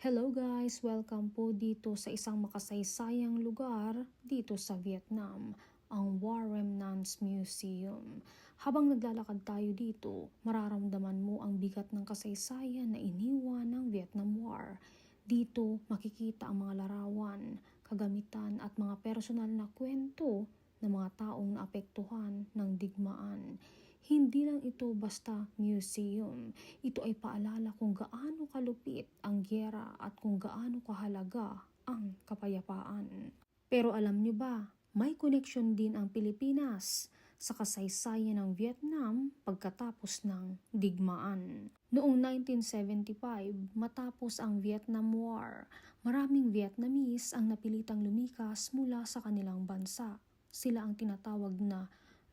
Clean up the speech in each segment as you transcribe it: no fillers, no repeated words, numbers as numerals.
Hello guys! Welcome po dito sa isang makasaysayang lugar dito sa Vietnam, ang War Remnants Museum. Habang naglalakad tayo dito, mararamdaman mo ang bigat ng kasaysayan na iniwan ng Vietnam War. Dito makikita ang mga larawan, kagamitan at mga personal na kwento ng mga taong naapektuhan ng digmaan. Hindi lang ito basta museum. Ito ay paalala kung gaano kalupit ang giyera at kung gaano kahalaga ang kapayapaan. Pero alam nyo ba, may koneksyon din ang Pilipinas sa kasaysayan ng Vietnam pagkatapos ng digmaan. Noong 1975, matapos ang Vietnam War, maraming Vietnamese ang napilitang lumikas mula sa kanilang bansa. Sila ang tinatawag na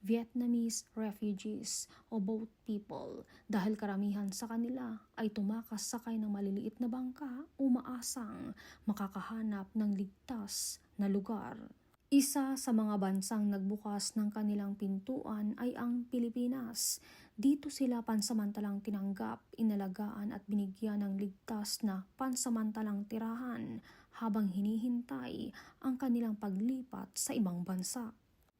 Vietnamese refugees o boat people dahil karamihan sa kanila ay tumakas sakay ng maliliit na bangka umaasang makakahanap ng ligtas na lugar. Isa sa mga bansang nagbukas ng kanilang pintuan ay ang Pilipinas. Dito sila pansamantalang tinanggap, inalagaan at binigyan ng ligtas na pansamantalang tirahan habang hinihintay ang kanilang paglipat sa ibang bansa.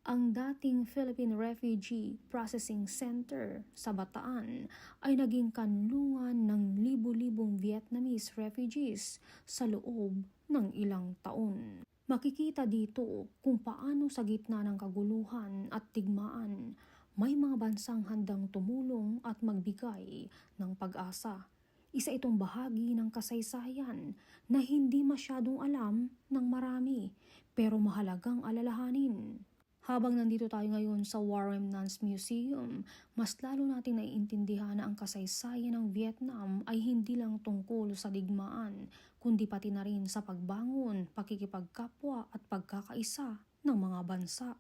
Ang dating Philippine Refugee Processing Center sa Bataan ay naging kanlungan ng libu-libong Vietnamese refugees sa loob ng ilang taon. Makikita dito kung paano sa gitna ng kaguluhan at digmaan, may mga bansang handang tumulong at magbigay ng pag-asa. Isa itong bahagi ng kasaysayan na hindi masyadong alam ng marami pero mahalagang alalahanin. Habang nandito tayo ngayon sa War Remnants Museum, mas lalo nating naiintindihan na ang kasaysayan ng Vietnam ay hindi lang tungkol sa digmaan, kundi pati na rin sa pagbangon, pakikipagkapwa at pagkakaisa ng mga bansa.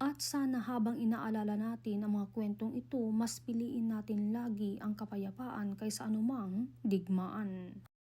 At sana habang inaalala natin ang mga kwentong ito, mas piliin natin lagi ang kapayapaan kaysa anumang digmaan.